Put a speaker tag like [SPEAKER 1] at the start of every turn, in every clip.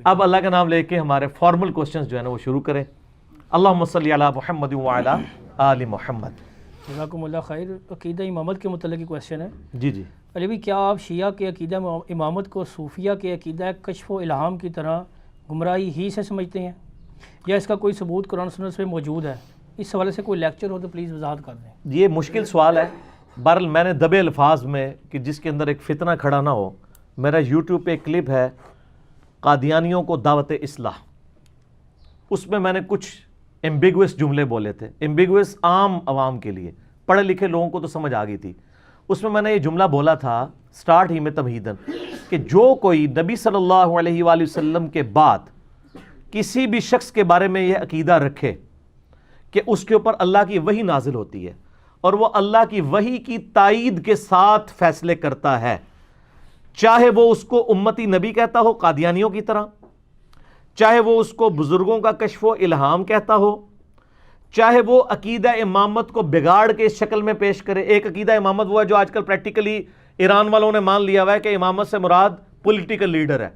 [SPEAKER 1] اب اللہ کا نام لے کے ہمارے فارمل کوسچنز جو ہے نا وہ شروع کریں. اللہم صلی علی محمد وعلی آل محمد.
[SPEAKER 2] جزاکم اللہ خیر. عقیدہ امامت کے متعلق کی کویشچن ہے.
[SPEAKER 1] جی جی.
[SPEAKER 2] علی بھائی، کیا آپ شیعہ کے عقیدہ امامت کو صوفیہ کے عقیدہ کشف و الہام کی طرح گمراہی ہی سے سمجھتے ہیں، یا اس کا کوئی ثبوت قرآن سنت میں موجود ہے؟ اس حوالے سے کوئی لیکچر ہو تو پلیز وضاحت کر دیں.
[SPEAKER 1] یہ مشکل سوال ہے. بہرحال میں نے دبے الفاظ میں کہ جس کے اندر ایک فتنہ کھڑا نہ ہو، میرا یوٹیوب پہ ایک کلپ ہے قادیانیوں کو دعوت اصلاح. اس میں نے کچھ ایمبیگوس جملے بولے تھے، ایمبیگوس عام عوام کے لیے، پڑھے لکھے لوگوں کو تو سمجھ آ گئی تھی. اس میں نے یہ جملہ بولا تھا سٹارٹ ہی میں تمہیدن کہ جو کوئی نبی صلی اللہ علیہ وآلہ وسلم کے بعد کسی بھی شخص کے بارے میں یہ عقیدہ رکھے کہ اس کے اوپر اللہ کی وحی نازل ہوتی ہے اور وہ اللہ کی وحی کی تائید کے ساتھ فیصلے کرتا ہے، چاہے وہ اس کو امتی نبی کہتا ہو قادیانیوں کی طرح، چاہے وہ اس کو بزرگوں کا کشف و الہام کہتا ہو، چاہے وہ عقیدہ امامت کو بگاڑ کے اس شکل میں پیش کرے. ایک عقیدہ امامت وہ ہے جو آج کل پریکٹیکلی ایران والوں نے مان لیا ہوا ہے کہ امامت سے مراد پولیٹیکل لیڈر ہے.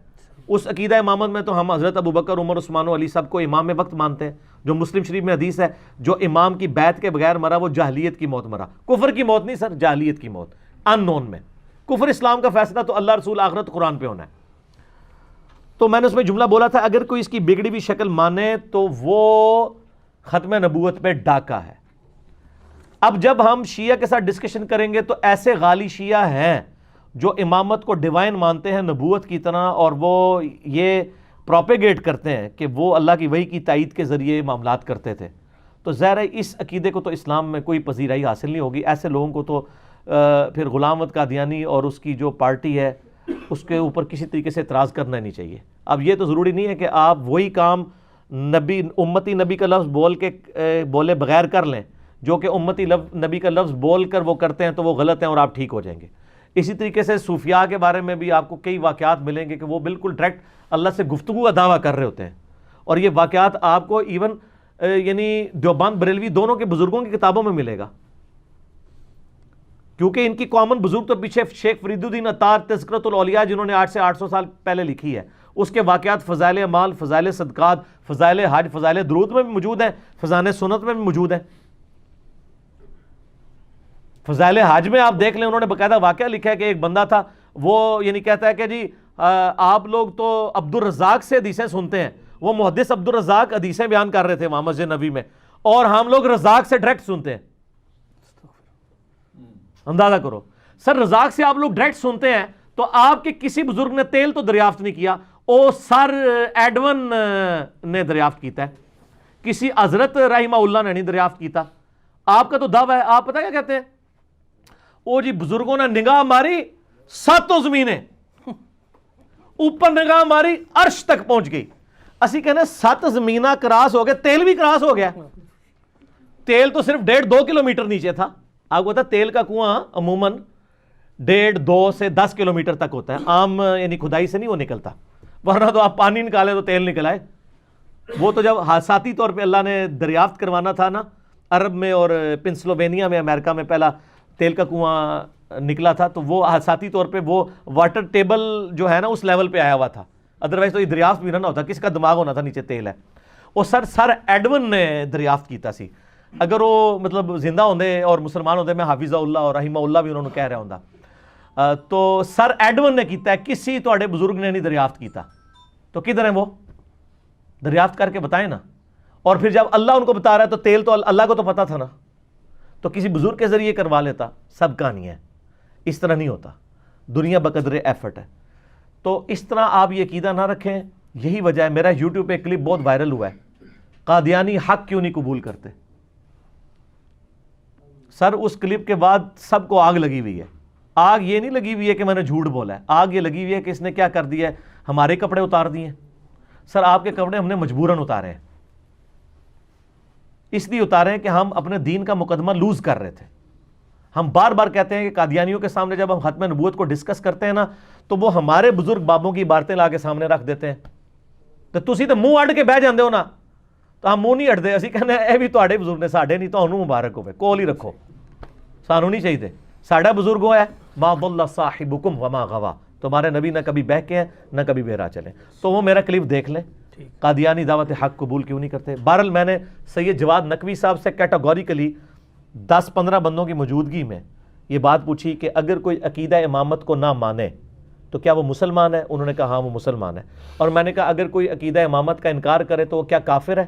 [SPEAKER 1] اس عقیدہ امامت میں تو ہم حضرت ابوبکر، عمر، عثمان و علی سب کو امام وقت مانتے ہیں. جو مسلم شریف میں حدیث ہے جو امام کی بیعت کے بغیر مرا وہ جاہلیت کی موت مرا. کفر کی موت نہیں سر، جاہلیت کی موت، ان نون میں. کفر اسلام کا فیصلہ تو اللہ رسول آخرت قرآن پہ ہونا ہے. تو میں نے اس میں جملہ بولا تھا اگر کوئی اس کی بگڑی ہوئی شکل مانے تو وہ ختم نبوت پہ ڈاکہ ہے. اب جب ہم شیعہ کے ساتھ ڈسکشن کریں گے تو ایسے غالی شیعہ ہیں جو امامت کو ڈیوائن مانتے ہیں نبوت کی طرح، اور وہ یہ پروپیگیٹ کرتے ہیں کہ وہ اللہ کی وحی کی تائید کے ذریعے معاملات کرتے تھے. تو ظاہر ہے اس عقیدے کو تو اسلام میں کوئی پذیرائی حاصل نہیں ہوگی. ایسے لوگوں کو تو پھر غلام احمد قادیانی اور اس کی جو پارٹی ہے اس کے اوپر کسی طریقے سے اعتراض کرنا نہیں چاہیے. اب یہ تو ضروری نہیں ہے کہ آپ وہی کام نبی امتی نبی کا لفظ بولے بغیر کر لیں، جو کہ امتی نبی کا لفظ بول کر وہ کرتے ہیں تو وہ غلط ہیں اور آپ ٹھیک ہو جائیں گے. اسی طریقے سے صوفیاء کے بارے میں بھی آپ کو کئی واقعات ملیں گے کہ وہ بالکل ڈائریکٹ اللہ سے گفتگو کا دعویٰ کر رہے ہوتے ہیں، اور یہ واقعات آپ کو ایون یعنی دیوبند بریلوی دونوں کے بزرگوں کی کتابوں میں ملے گا، کیونکہ ان کی کامن بزرگ تو پیچھے شیخ فرید الدین عطار تذکرۃ الاولیاء جنہوں نے 800 سال پہلے لکھی ہے، اس کے واقعات فضائل اعمال، فضائل صدقات، فضائل حج، فضائل درود میں بھی موجود ہیں، فضائل سنت میں بھی موجود ہیں. فضائل حج میں آپ دیکھ لیں انہوں نے باقاعدہ واقعہ لکھا ہے کہ ایک بندہ تھا وہ یعنی کہتا ہے کہ جی آپ لوگ تو عبد الرزاق سے حدیثیں سنتے ہیں، وہ محدث عبد الرزاق حدیثیں بیان کر رہے تھے وہاں مسجد نبی میں، اور ہم لوگ رزاق سے ڈائریکٹ سنتے ہیں. اندازہ کرو سر، رزاق سے آپ لوگ ڈائریکٹ سنتے ہیں تو آپ کے کسی بزرگ نے تیل تو دریافت نہیں کیا، او سر ایڈون نے دریافت کیتا ہے، کسی حضرت رحمہ اللہ نے نہیں دریافت کیتا. آپ کا تو دعویٰ ہے. آپ پتہ کیا کہتے ہیں؟ او جی بزرگوں نے نگاہ ماری 7 زمینیں، اوپر نگاہ ماری عرش تک پہنچ گئی. اسی کہنے 7 زمینہ کراس ہو گئے، تیل بھی کراس ہو گیا. تیل تو صرف 1.5-2 کلومیٹر نیچے تھا. آپ کو پتا تیل کا کنواں عموماً 1.5-2 سے 10 کلومیٹر تک ہوتا ہے، عام یعنی کھدائی سے نہیں وہ نکلتا، ورنہ تو آپ پانی نکالے تو تیل نکل آئے. وہ تو جب حادثاتی طور پہ اللہ نے دریافت کروانا تھا نا عرب میں اور پنسلوینیا میں امریکہ میں پہلا تیل کا کنواں نکلا تھا، تو وہ حادثاتی طور پہ وہ واٹر ٹیبل جو ہے نا اس لیول پہ آیا ہوا تھا، ادروائز تو یہ دریافت بھی نہ ہوتا. کس کا دماغ ہونا تھا نیچے تیل ہے. وہ سر ایڈون نے دریافت کیتا سی. اگر وہ مطلب زندہ ہوندے اور مسلمان ہوندے میں حافظہ اللہ اور رحمہ اللہ بھی انہوں نے کہہ رہا ہوندا. تو سر ایڈون نے کیتا ہے، کسی تواڈے بزرگ نے نہیں دریافت کیتا. تو کدھر ہیں وہ؟ دریافت کر کے بتائیں نا. اور پھر جب اللہ ان کو بتا رہا ہے تو تیل تو اللہ کو تو پتا تھا نا، تو کسی بزرگ کے ذریعے کروا لیتا. سب کہانی ہے، اس طرح نہیں ہوتا. دنیا بقدر ایفرٹ ہے. تو اس طرح آپ یہ عقیدہ نہ رکھیں. یہی وجہ ہے میرا یوٹیوب پہ ایک کلپ بہت وائرل ہوا ہے، قادیانی حق کیوں نہیں قبول کرتے. سر اس کلپ کے بعد سب کو آگ لگی ہوئی ہے. آگ یہ نہیں لگی ہوئی ہے کہ میں نے جھوٹ بولا ہے، آگ یہ لگی ہوئی ہے کہ اس نے کیا کر دیا ہے، ہمارے کپڑے اتار دیے. سر آپ کے کپڑے ہم نے مجبوراً اتارے ہیں، اس لیے اتارے ہیں کہ ہم اپنے دین کا مقدمہ لوز کر رہے تھے. ہم بار بار کہتے ہیں کہ قادیانیوں کے سامنے جب ہم ختم نبوت کو ڈسکس کرتے ہیں نا تو وہ ہمارے بزرگ بابوں کی عبارتیں لا کے سامنے رکھ دیتے ہیں. تو تسی تو منہ اڈ کے بہ جاندے ہو نا، تو ہم منہ نہیں اڈتے. اسی کہنے اے بھی تواڈے بزرگ نے، ساڈے نہیں. تانوں مبارک ہوے، کول ہی رکھو، سانوں نہیں چاہیے. ساڈا بزرگ ہے ما ضل صاحبکم وما غوا، تمہارے نبی نہ کبھی بہکے ہیں نہ کبھی بہرا چلیں. تو وہ میرا کلپ دیکھ لیں, قادیانی دعوت حق قبول کیوں نہیں کرتے. بہرحال میں نے سید جواد نقوی صاحب سے کیٹاگوریکلی 10-15 بندوں کی موجودگی میں یہ بات پوچھی کہ اگر کوئی عقیدہ امامت کو نہ مانے تو کیا وہ مسلمان ہے؟ انہوں نے کہا ہاں وہ مسلمان ہے. اور میں نے کہا اگر کوئی عقیدہ امامت کا انکار کرے تو وہ کیا کافر ہے؟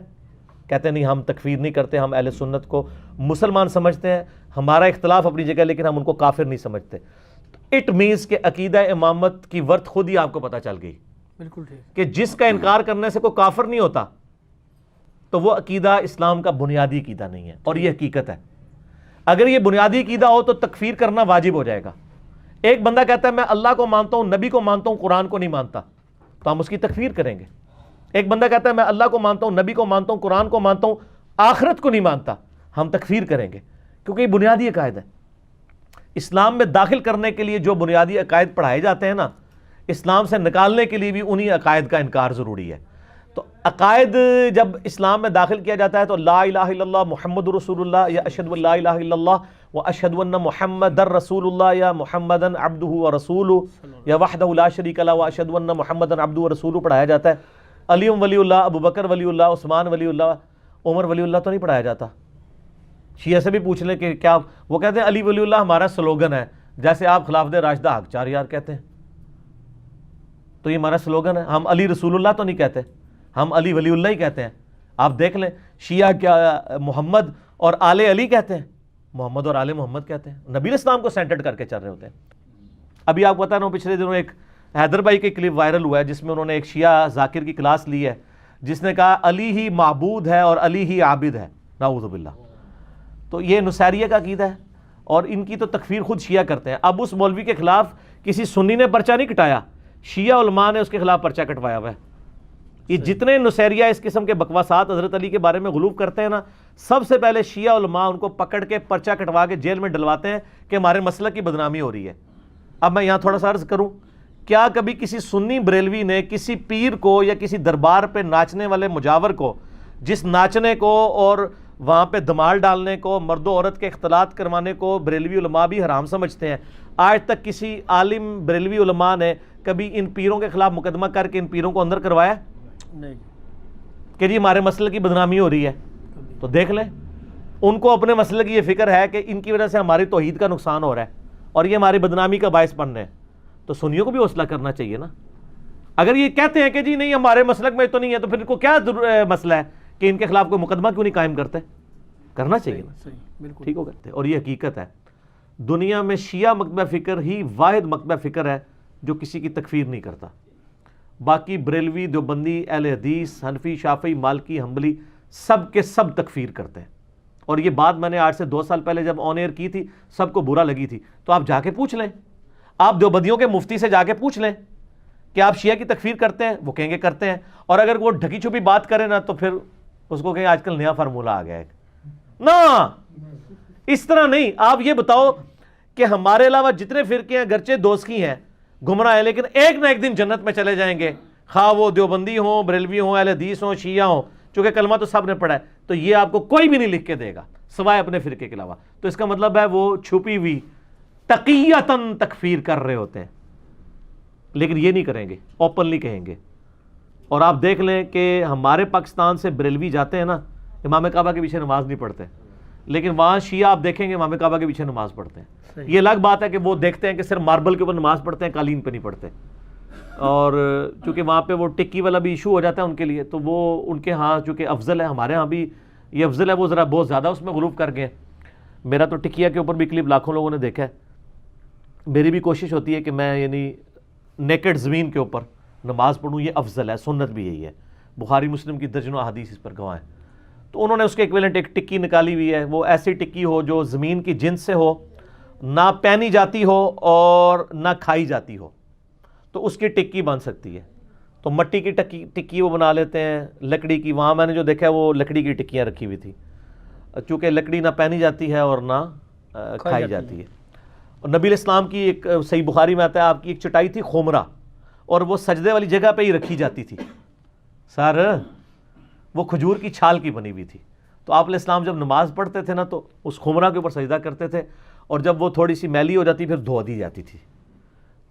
[SPEAKER 1] کہتے نہیں, ہم تکفیر نہیں کرتے, ہم اہل سنت کو مسلمان سمجھتے ہیں, ہمارا اختلاف اپنی جگہ لیکن ہم ان کو کافر نہیں سمجھتے. اٹ مینس کہ عقیدہ امامت کی ورت خود ہی آپ کو پتہ چل گئی.
[SPEAKER 2] بالکل ٹھیک.
[SPEAKER 1] کہ جس کا انکار کرنے سے کوئی کافر نہیں ہوتا تو وہ عقیدہ اسلام کا بنیادی عقیدہ نہیں ہے, اور یہ حقیقت ہے. اگر یہ بنیادی عقیدہ ہو تو تکفیر کرنا واجب ہو جائے گا. ایک بندہ کہتا ہے میں اللہ کو مانتا ہوں, نبی کو مانتا ہوں, قرآن کو نہیں مانتا, تو ہم اس کی تکفیر کریں گے. ایک بندہ کہتا ہے میں اللہ کو مانتا ہوں, نبی کو مانتا ہوں, قرآن کو مانتا ہوں, آخرت کو نہیں مانتا, ہم تکفیر کریں گے, کیونکہ یہ بنیادی عقائد ہے. اسلام میں داخل کرنے کے لیے جو بنیادی عقائد پڑھائے جاتے ہیں نا, اسلام سے نکالنے کے لیے بھی انہی عقائد کا انکار ضروری ہے. تو عقائد جب اسلام میں داخل کیا جاتا ہے تو لا الہ الا اللہ محمد رسول اللہ, یا اشہد ان لا الہ الا اللہ و اشہد ان محمد رسول اللہ, یا محمد عبدہ و رسولہ, یا وحدہ لا شریک لہ و اشہد ان محمد عبدہ و رسولہ پڑھایا جاتا ہے. علی ولی اللہ, ابو بکر ولی اللہ, عثمان ولی اللہ, عمر ولی اللہ تو نہیں پڑھایا جاتا. شیعہ سے بھی پوچھ لیں کہ کیا وہ کہتے ہیں علی ولی اللہ ہمارا سلوگن ہے, جیسے آپ خلافت راشدہ حق چار یار کہتے ہیں, تو یہ ہمارا سلوگن ہے. ہم علی رسول اللہ تو نہیں کہتے, ہم علی ولی اللہ ہی کہتے ہیں. آپ دیکھ لیں شیعہ کیا محمد اور آل علی کہتے ہیں, محمد اور آل محمد کہتے ہیں, نبی اسلام کو سینٹرڈ کر کے چل رہے ہوتے ہیں. ابھی آپ کو پتا نا پچھلے دنوں ایک حیدر بھائی کے کلپ وائرل ہوا ہے جس میں انہوں نے ایک شیعہ ذاکر کی کلاس لی ہے جس نے کہا علی ہی معبود ہے اور علی ہی عابد ہے, نعوذ باللہ. تو یہ نصیریہ کا عقیدہ ہے, اور ان کی تو تکفیر خود شیعہ کرتے ہیں. اب اس مولوی کے خلاف کسی سنی نے پرچہ نہیں کٹایا, شیعہ علماء نے اس کے خلاف پرچہ کٹوایا ہوا ہے. یہ جتنے نصیریہ اس قسم کے بکواسات حضرت علی کے بارے میں غلوف کرتے ہیں نا, سب سے پہلے شیعہ علماء ان کو پکڑ کے پرچہ کٹوا کے جیل میں ڈلواتے ہیں کہ ہمارے مسلک کی بدنامی ہو رہی ہے. اب میں یہاں تھوڑا سا عرض کروں, کیا کبھی کسی سنی بریلوی نے کسی پیر کو یا کسی دربار پہ ناچنے والے مجاور کو, جس ناچنے کو اور وہاں پہ دمال ڈالنے کو, مرد و عورت کے اختلاط کروانے کو بریلوی علماء بھی حرام سمجھتے ہیں, آج تک کسی عالم بریلوی علماء نے کبھی ان پیروں کے خلاف مقدمہ کر کے ان پیروں کو اندر کروایا
[SPEAKER 2] نہیں
[SPEAKER 1] کہ جی ہمارے مسئلے کی بدنامی ہو رہی ہے؟ تو دیکھ لیں, ان کو اپنے مسئلے کی یہ فکر ہے کہ ان کی وجہ سے ہماری توحید کا نقصان ہو رہا ہے اور یہ ہماری بدنامی کا باعث بن رہے ہیں. تو سنیوں کو بھی حوصلہ کرنا چاہیے نا. اگر یہ کہتے ہیں کہ جی نہیں ہمارے مسلک میں تو نہیں ہے, تو پھر ان کو کیا مسئلہ ہے کہ ان کے خلاف کوئی مقدمہ کیوں نہیں قائم کرتے؟ کرنا چاہیے نا.
[SPEAKER 2] صحیح, بالکل
[SPEAKER 1] ٹھیک ہو کرتے. اور یہ حقیقت ہے, دنیا میں شیعہ مکتبہ فکر ہی واحد مکتبہ فکر ہے جو کسی کی تکفیر نہیں کرتا. باقی بریلوی, دیوبندی, اہل حدیث, حنفی, شافعی, مالکی, حنبلی سب کے سب تکفیر کرتے ہیں. اور یہ بات میں نے آج سے 2 سال پہلے جب آن ایئر کی تھی سب کو برا لگی تھی. تو آپ جا کے پوچھ لیں, آپ دیوبندیوں کے مفتی سے جا کے پوچھ لیں کہ آپ شیعہ کی تکفیر کرتے ہیں, وہ کہیں گے کرتے ہیں. اور اگر وہ ڈھکی چھپی بات کرے نا تو پھر اس کو کہیں آج کل نیا فارمولہ آ گیا ہے. نا اس طرح نہیں. آپ یہ بتاؤ کہ ہمارے علاوہ جتنے فرقے ہیں گرچہ دوست کی ہیں, گمراہ ہیں, لیکن ایک نہ ایک دن جنت میں چلے جائیں گے, خواہ وہ دیوبندی ہوں, بریلوی ہوں, اہل حدیث ہوں, شیعہ ہوں, چونکہ کلمہ تو سب نے پڑھا ہے. تو یہ آپ کو کوئی بھی نہیں لکھ کے دے گا سوائے اپنے فرقے کے علاوہ. تو اس کا مطلب ہے وہ چھپی ہوئی تقیتاً تکفیر کر رہے ہوتے ہیں, لیکن یہ نہیں کریں گے, اوپنلی کہیں گے. اور آپ دیکھ لیں کہ ہمارے پاکستان سے بریلوی جاتے ہیں نا, امام کعبہ کے پیچھے نماز نہیں پڑھتے, لیکن وہاں شیعہ آپ دیکھیں گے امام کعبہ کے پیچھے نماز پڑھتے ہیں. یہ الگ بات ہے کہ وہ دیکھتے ہیں کہ صرف ماربل کے اوپر نماز پڑھتے ہیں, قالین پہ نہیں پڑھتے. اور چونکہ وہاں پہ وہ ٹکی والا بھی ایشو ہو جاتا ہے ان کے لیے, تو وہ ان کے ہاں چونکہ افضل ہے, ہمارے ہاں بھی یہ افضل ہے, وہ ذرا بہت زیادہ اس میں غلوف کر گئے. میرا تو ٹکیا کے اوپر بھی کلپ لاکھوں لوگوں نے دیکھا ہے. میری بھی کوشش ہوتی ہے کہ میں یعنی نیکڈ زمین کے اوپر نماز پڑھوں, یہ افضل ہے, سنت بھی یہی ہے. بخاری مسلم کی درجنوں احادیث اس پر گواہ ہیں. تو انہوں نے اس کے ایکویلنٹ ایک ٹکی نکالی ہوئی ہے, وہ ایسی ٹکی ہو جو زمین کی جنس سے ہو, نہ پہنی جاتی ہو اور نہ کھائی جاتی ہو, تو اس کی ٹکی بن سکتی ہے. تو مٹی کی ٹکی وہ بنا لیتے ہیں, لکڑی کی. وہاں میں نے جو دیکھا ہے وہ لکڑی کی ٹکیاں رکھی ہوئی تھی, چونکہ لکڑی نہ پہنی جاتی ہے اور نہ کھائی جاتی ہے. اور نبی علیہ السلام کی ایک صحیح بخاری میں آتا ہے, آپ کی ایک چٹائی تھی خمرہ, اور وہ سجدے والی جگہ پہ ہی رکھی جاتی تھی. سر وہ کھجور کی چھال کی بنی ہوئی تھی. تو آپ علیہ السلام جب نماز پڑھتے تھے نا تو اس خمرہ کے اوپر سجدہ کرتے تھے, اور جب وہ تھوڑی سی میلی ہو جاتی پھر دھو دی جاتی تھی.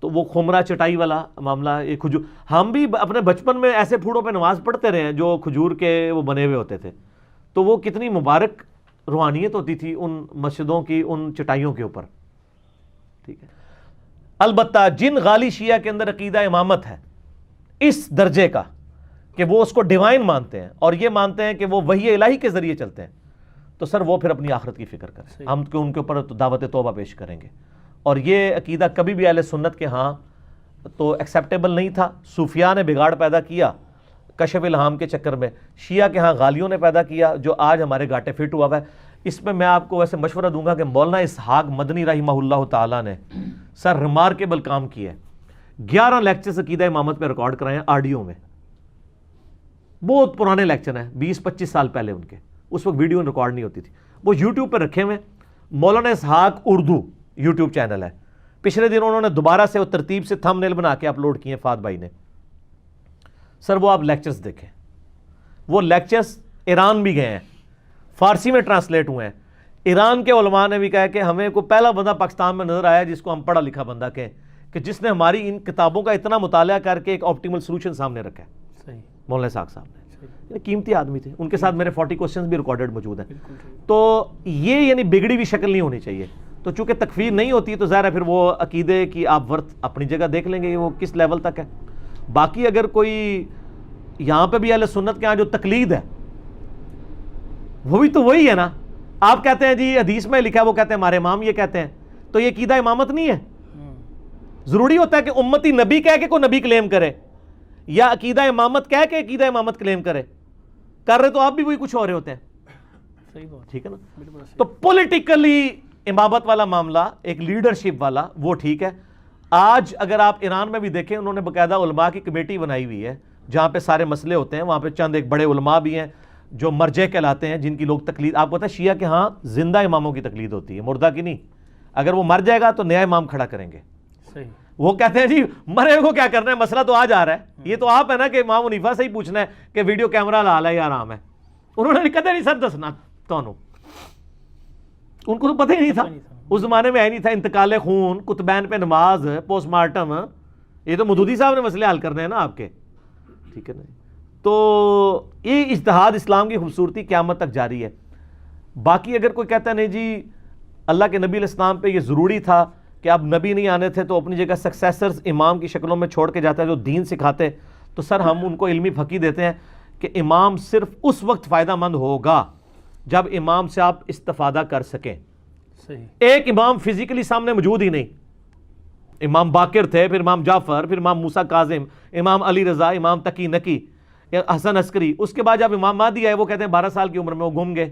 [SPEAKER 1] تو وہ خمرہ چٹائی والا معاملہ، یہ کھجور، ہم بھی اپنے بچپن میں ایسے پھوڑوں پہ نماز پڑھتے رہے ہیں جو کھجور کے وہ بنے ہوئے ہوتے تھے، تو وہ کتنی مبارک روحانیت ہوتی تھی ان مسجدوں کی، ان چٹائیوں کے اوپر. ٹھیک ہے. البتہ جن غالی شیعہ کے اندر عقیدہ امامت ہے اس درجے کا کہ وہ اس کو ڈیوائن مانتے ہیں اور یہ مانتے ہیں کہ وہ وحی الہی کے ذریعے چلتے ہیں، تو سر وہ پھر اپنی آخرت کی فکر کریں. ہم ان کے اوپر دعوت توبہ پیش کریں گے. اور یہ عقیدہ کبھی بھی اہل سنت کے ہاں تو ایکسیپٹیبل نہیں تھا. صوفیاء نے بگاڑ پیدا کیا کشف الہام کے چکر میں، شیعہ کے ہاں غالیوں نے پیدا کیا جو آج ہمارے گاٹے فٹ ہوا ہے. اس میں آپ کو ویسے مشورہ دوں گا کہ مولانا اسحاق مدنی رحمہ اللہ تعالیٰ نے سر ریمارکیبل کام کیا ہے. 11 لیکچرز عقیدہ امامت پہ ریکارڈ کرائے ہیں آڈیو میں. بہت پرانے لیکچر ہیں، 20-25 سال پہلے ان کے، اس وقت ویڈیو ریکارڈ نہیں ہوتی تھی. وہ یوٹیوب پہ رکھے ہوئے. مولانا اسحاق اردو یوٹیوب چینل ہے. پچھلے دن انہوں نے دوبارہ سے وہ ترتیب سے تھم نیل بنا کے اپلوڈ کیے ہیں فہد بھائی نے. سر وہ آپ لیکچرز دیکھیں. وہ لیکچرز ایران بھی گئے ہیں، فارسی میں ٹرانسلیٹ ہوئے ہیں. ایران کے علماء نے بھی کہا کہ ہمیں کوئی پہلا بندہ پاکستان میں نظر آیا جس کو ہم پڑھا لکھا بندہ کہیں کہ جس نے ہماری ان کتابوں کا اتنا مطالعہ کر کے ایک آپٹیمل سولوشن سامنے رکھا ہے.
[SPEAKER 2] صحیح.
[SPEAKER 1] مولانا اسحاق صاحب نے قیمتی آدمی تھے. ان کے ساتھ میرے 40 کوسچنز بھی ریکارڈڈ موجود ہیں. تو یہ یعنی بگڑی ہوئی شکل نہیں ہونی چاہیے. تو چونکہ تکفیر نہیں ہوتی تو ظاہر ہے پھر وہ عقیدے کی آپ ورت اپنی جگہ دیکھ لیں گے وہ کس لیول تک ہے. باقی اگر کوئی یہاں پہ بھی اہل سنت کے یہاں جو تقلید ہے وہ بھی تو وہی ہے نا. آپ کہتے ہیں جی حدیث میں لکھا ہے، وہ کہتے ہیں ہمارے امام یہ کہتے ہیں، تو یہ عقیدہ امامت نہیں ہے. ضروری ہوتا ہے کہ امتی نبی کہہ کے کوئی نبی کلیم کرے یا عقیدہ امامت کہہ کے عقیدہ امامت کلیم کرے؟ کر رہے تو آپ بھی وہی کچھ ہو رہے ہوتے ہیں.
[SPEAKER 2] صحیح بات.
[SPEAKER 1] ٹھیک ہے نا. تو پولیٹیکلی امامت والا معاملہ، ایک لیڈرشپ والا، وہ ٹھیک ہے. آج اگر آپ ایران میں بھی دیکھیں انہوں نے باقاعدہ علماء کی کمیٹی بنائی ہوئی ہے جہاں پہ سارے مسئلے ہوتے ہیں. وہاں پہ چند ایک بڑے علماء بھی ہیں جو مرجع کہلاتے ہیں جن کی لوگ تقلید، آپ پتہ ہے شیعہ کے ہاں زندہ اماموں کی تقلید ہوتی ہے، مردہ کی نہیں. اگر وہ مر جائے گا تو نیا امام کھڑا کریں گے.
[SPEAKER 2] صحیح.
[SPEAKER 1] وہ کہتے ہیں جی مرے کو کیا کرنا ہے، مسئلہ تو آج آ رہا ہے. یہ تو آپ ہے نا کہ امام حنیفہ سے ہی پوچھنا ہے کہ ویڈیو کیمرہ لال ہے یا آرام ہے. انہوں نے کہتے نہیں سر دسنا تونوں، ان کو تو پتہ ہی نہیں تھا. اس زمانے میں نہیں تھا انتقال خون، کتبین پہ نماز، پوسٹ مارٹم. یہ تو مودودی صاحب نے مسئلے حل کرنے ہیں نا آپ کے. ٹھیک ہے نا. تو یہ اجتہاد اسلام کی خوبصورتی قیامت تک جاری ہے. باقی اگر کوئی کہتا ہے نہیں جی اللہ کے نبی علیہ السلام پہ یہ ضروری تھا کہ اب نبی نہیں آنے تھے تو اپنی جگہ سکسیسرز امام کی شکلوں میں چھوڑ کے جاتا ہے جو دین سکھاتے، تو سر ہم ان کو علمی پھکی دیتے ہیں کہ امام صرف اس وقت فائدہ مند ہوگا جب امام سے آپ استفادہ کر سکیں.
[SPEAKER 2] صحیح.
[SPEAKER 1] ایک امام فزیکلی سامنے موجود ہی نہیں. امام باقر تھے، پھر امام جعفر، پھر امام موسیٰ کاظم، امام علی رضا، امام تقی نقی، حسن عسکری. اس کے بعد جب امام مہدی آئے وہ کہتے ہیں 12 سال کی عمر میں وہ گم گئے.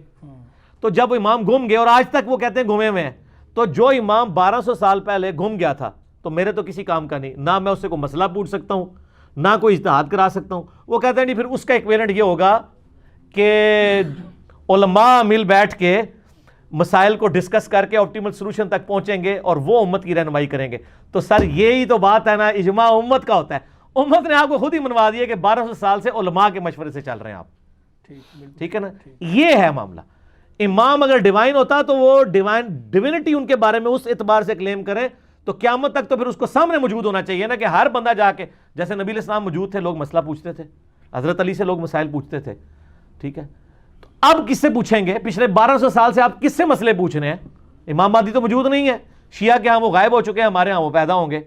[SPEAKER 1] تو جب امام گم گئے اور آج تک وہ کہتے ہیں گمے ہوئے ہیں، تو جو امام 1200 سال پہلے گم گیا تھا تو میرے تو کسی کام کا نہیں، نہ میں اس سے کوئی مسئلہ پوچھ سکتا ہوں نہ کوئی اجتہاد کرا سکتا ہوں. وہ کہتے ہیں نہیں، پھر اس کا ایکویلنٹ یہ ہوگا کہ علماء مل بیٹھ کے مسائل کو ڈسکس کر کے آپٹیمل سولوشن تک پہنچیں گے اور وہ امت کی رہنمائی کریں گے. تو سر یہی تو بات ہے نا، اجماع امت کا ہوتا ہے. امت نے آپ کو خود ہی منوا دیا کہ 1200 سال سے علماء کے مشورے سے چل رہے ہیں آپ. ٹھیک ہے نا. یہ ہے معاملہ. امام اگر ڈیوائن ہوتا تو وہ ڈیوینٹی ان کے بارے میں اس اعتبار سے کلیم کریں تو قیامت تک تو پھر اس کو سامنے موجود ہونا چاہیے نا کہ ہر بندہ جا کے، جیسے نبی علیہ السلام موجود تھے لوگ مسئلہ پوچھتے تھے، حضرت علی سے لوگ مسائل پوچھتے تھے. ٹھیک ہے. تو اب کس سے پوچھیں گے؟ پچھلے 1200 سال سے آپ کس سے مسئلے پوچھ رہے ہیں؟ امام مہدی تو موجود نہیں ہے. شیعہ کے ہاں وہ غائب ہو چکے ہیں، ہمارے ہاں وہ پیدا ہوں گے.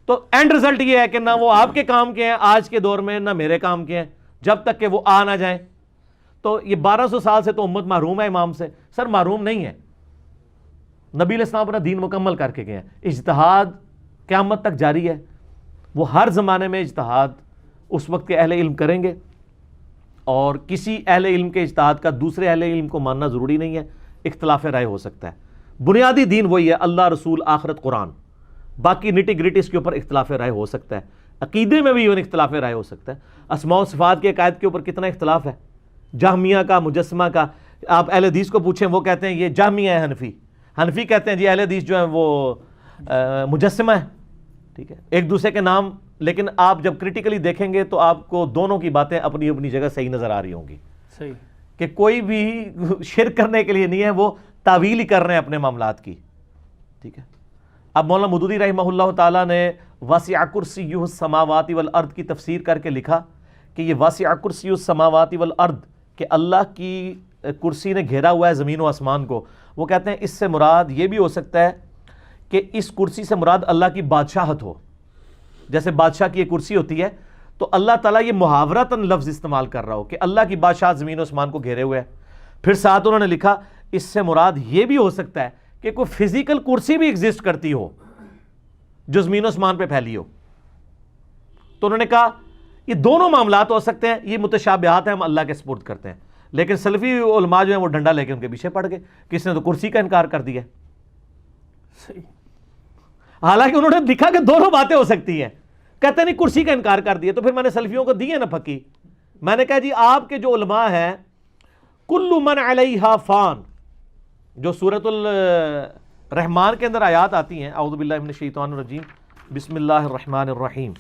[SPEAKER 1] تو اینڈ رزلٹ یہ ہے کہ نہ وہ آپ کے کام کے ہیں آج کے دور میں، نہ میرے کام کے ہیں جب تک کہ وہ آ نہ جائیں. تو یہ 1200 سال سے تو امت محروم ہے امام سے. سر محروم نہیں ہے، نبی علیہ السلام اپنا دین مکمل کر کے گئے ہیں. اجتہاد قیامت تک جاری ہے. وہ ہر زمانے میں اجتہاد اس وقت کے اہل علم کریں گے اور کسی اہل علم کے اجتہاد کا دوسرے اہل علم کو ماننا ضروری نہیں ہے. اختلاف رائے ہو سکتا ہے. بنیادی دین وہی ہے، اللہ، رسول، آخرت، قرآن. باقی نٹی گریٹیز کے اوپر اختلاف رائے ہو سکتا ہے. عقیدے میں بھی ایون اختلاف رائے ہو سکتا ہے. اسماء و صفات کے عقائد کے اوپر کتنا اختلاف ہے، جہمیہ کا، مجسمہ کا. آپ اہل حدیث کو پوچھیں وہ کہتے ہیں یہ جہمیہ ہے، حنفی کہتے ہیں جی اہل حدیث جو ہیں وہ مجسمہ ہے. ٹھیک ہے. ایک دوسرے کے نام، لیکن آپ جب کرٹیکلی دیکھیں گے تو آپ کو دونوں کی باتیں اپنی اپنی جگہ صحیح نظر آ رہی ہوں گی.
[SPEAKER 2] صحیح.
[SPEAKER 1] کہ کوئی بھی شرک کرنے کے لیے نہیں ہے، وہ تعویل ہی کر رہے ہیں اپنے معاملات کی. ٹھیک ہے. اب مولانا مودودی رحمہ اللہ تعالیٰ نے واسع کرسیہ السماوات والارض کی تفسیر کر کے لکھا کہ یہ واسع کرسیہ السماوات والارض کہ اللہ کی کرسی نے گھیرا ہوا ہے زمین و آسمان کو، وہ کہتے ہیں اس سے مراد یہ بھی ہو سکتا ہے کہ اس کرسی سے مراد اللہ کی بادشاہت ہو، جیسے بادشاہ کی ایک کرسی ہوتی ہے تو اللہ تعالیٰ یہ محاورتاً لفظ استعمال کر رہا ہو کہ اللہ کی بادشاہت زمین و آسمان کو گھیرے ہوئے ہے۔ پھر ساتھ انہوں نے لکھا اس سے مراد یہ بھی ہو سکتا ہے کہ کوئی فزیکل کرسی بھی ایگزسٹ کرتی ہو جو زمین و آسمان پہ پھیلی ہو۔ تو انہوں نے کہا یہ دونوں معاملات ہو سکتے ہیں، یہ متشابہات ہیں، ہم اللہ کے سپرد کرتے ہیں۔ لیکن سلفی علماء جو ہیں وہ ڈنڈا لے کے ان کے پیچھے پڑ گئے، کس نے تو کرسی کا انکار کر دیا،
[SPEAKER 2] صحیح،
[SPEAKER 1] حالانکہ انہوں نے لکھا کہ دونوں باتیں ہو سکتی ہیں، کہتے نہیں کرسی کا انکار کر دیا۔ تو پھر میں نے سلفیوں کو دی ہے نا پھکی، میں نے کہا جی آپ کے جو علماء ہیں کل من علیہا فان، جو سورۃ الرحمن کے اندر آیات آتی ہیں، اعوذ باللہ من الشیطان الرجیم بسم اللہ الرحمن الرحیم،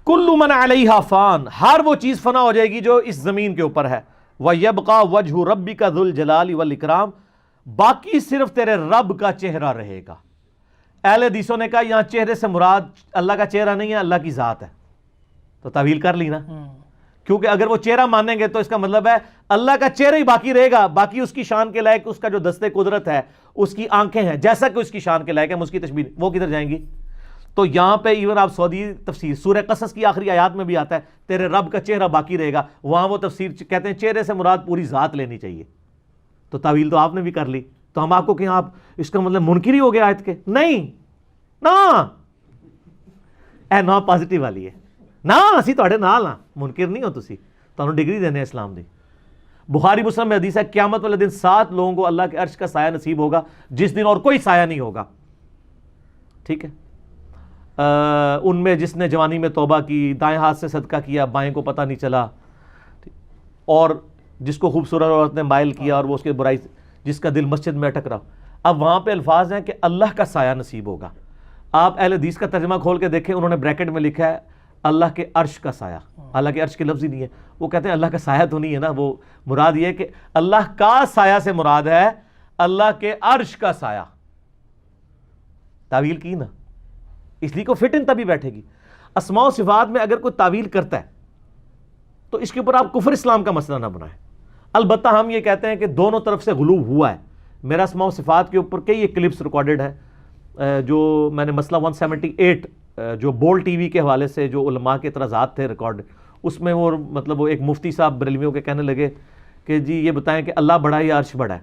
[SPEAKER 1] کل من علیہا فان، ہر وہ چیز فنا ہو جائے گی جو اس زمین کے اوپر ہے، وَيَبْقَى وَجْهُ رَبِّكَ ذُو الْجَلَالِ وَالْإِكْرَامِ، باقی صرف تیرے رب کا چہرہ رہے گا۔ اہل حدیثوں نے کہا یہاں چہرے سے مراد اللہ کا چہرہ نہیں ہے، اللہ کی ذات ہے، تو تعویل کر لی نا، کیونکہ اگر وہ چہرہ مانیں گے تو اس کا مطلب ہے اللہ کا چہرہ ہی باقی رہے گا، باقی اس کی شان کے لائق اس کا جو دست قدرت ہے، اس کی آنکھیں ہیں، جیسا کہ اس کی شان کے لائق ہے، ہم اس کی تشبیہ، وہ کدھر جائیں گی؟ تو یہاں پہ ایون آپ سعودی تفسیر سورہ قصص کی آخری آیات میں بھی آتا ہے تیرے رب کا چہرہ باقی رہے گا، وہاں وہ تفسیر کہتے ہیں چہرے سے مراد پوری ذات لینی چاہیے، تو تعویل تو آپ نے بھی کر لی، تو ہم آپ کو کہ آپ اس کا مطلب منکر ہی ہو گیا آیت کے؟ نہیں نا، اے نا پازیٹیو والی ہے نا، اسی تواڈے نال ہاں، منکر نہیں ہو تسی، تانوں ڈگری دینے اسلام دی۔ بخاری مسلم میں حدیث ہے قیامت والے دن 7 لوگوں کو اللہ کے عرش کا سایہ نصیب ہوگا جس دن اور کوئی سایہ نہیں ہوگا، ٹھیک ہے؟ ان میں جس نے جوانی میں توبہ کی، دائیں ہاتھ سے صدقہ کیا، بائیں کو پتہ نہیں چلا، اور جس کو خوبصورت عورت نے مائل کیا اور وہ اس کے برائی، جس کا دل مسجد میں اٹک رہا۔ اب وہاں پہ الفاظ ہیں کہ اللہ کا سایہ نصیب ہوگا، آپ اہل حدیث کا ترجمہ کھول کے دیکھیں، انہوں نے بریکٹ میں لکھا ہے اللہ کے عرش کا سایہ، اللہ کے عرش کے لفظ ہی نہیں ہے، وہ کہتے ہیں اللہ کا سایہ تو نہیں ہے نا، وہ مراد یہ ہے کہ اللہ کا سایہ سے مراد ہے اللہ کے عرش کا سایہ، تعویل کی نا، اس لیے کو فٹ ان تبھی بیٹھے گی۔ اسماء و صفات میں اگر کوئی تعویل کرتا ہے تو اس کے اوپر آپ کفر اسلام کا مسئلہ نہ بنائیں۔ البتہ ہم یہ کہتے ہیں کہ دونوں طرف سے غلو ہوا ہے، میرا اسماء و صفات کے اوپر کئی کلپس ریکارڈڈ ہے جو میں نے مسئلہ 178 جو بول ٹی وی کے حوالے سے جو علماء کے اعتراضات تھے ریکارڈ، اس میں وہ مطلب وہ ایک مفتی صاحب بریلویوں کے کہنے لگے کہ جی یہ بتائیں کہ اللہ بڑا ہے یا عرش بڑا ہے،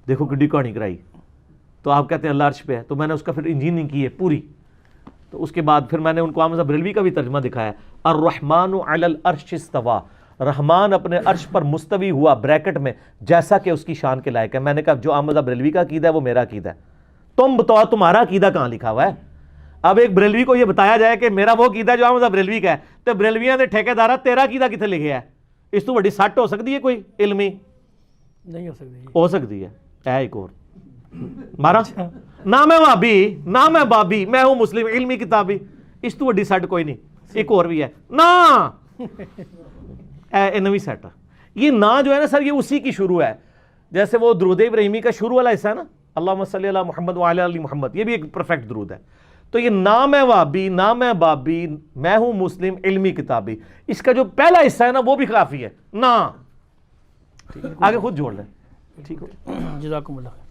[SPEAKER 1] دیکھو کڈی کہانی کرائی، تو آپ کہتے ہیں اللہ عرش پہ ہے، تو میں نے اس کا پھر انجینئرنگ کی ہے پوری، تو اس کے بعد پھر میں نے ان کو احمد بریلوی کا بھی ترجمہ دکھایا، الرحمن علی العرش استوى، رحمان اپنے عرش پر مستوی ہوا بریکٹ میں جیسا کہ اس کی شان کے لائق ہے۔ میں نے کہا جو احمد بریلوی کا عقیدہ ہے وہ میرا عقیدہ ہے، تم بتاؤ تمہارا عقیدہ کہاں لکھا ہوا ہے؟ اب ایک بریلوی کو یہ بتایا جائے کہ میرا وہ عقیدہ جو احمد بریلوی کا ہے، تو بریلویاں دے ٹھیکیدارا تیرا عقیدہ کتنے لکھے ہے؟ اس تو بڑی سٹ ہو سکتی ہے کوئی علمی؟
[SPEAKER 2] نہیں ہو سکتی،
[SPEAKER 1] ہو سکتی ہے، اے ایک اور مارا نہ میں وہابی نہ میں بابی، میں ہوں مسلم علمی کتابی، اس تو بڑی سٹ کوئی نہیں، ایک اور بھی ہے نا، اے نوی سیٹ، یہ نا جو ہے نا سر یہ اسی کی شروع ہے، جیسے وہ درود ابراہیمی کا شروع والا حصہ ہے نا، اللہم صلی علی محمد وعلی آل محمد، یہ بھی ایک پرفیکٹ درود ہے۔ تو یہ نہ میں وہابی نہ میں بابی، میں ہوں مسلم علمی کتابی، اس کا جو پہلا حصہ ہے نا وہ بھی کافی ہے نا، آگے خود جوڑ لیں، ٹھیک ہو؟
[SPEAKER 2] جزاکم اللہ خیر۔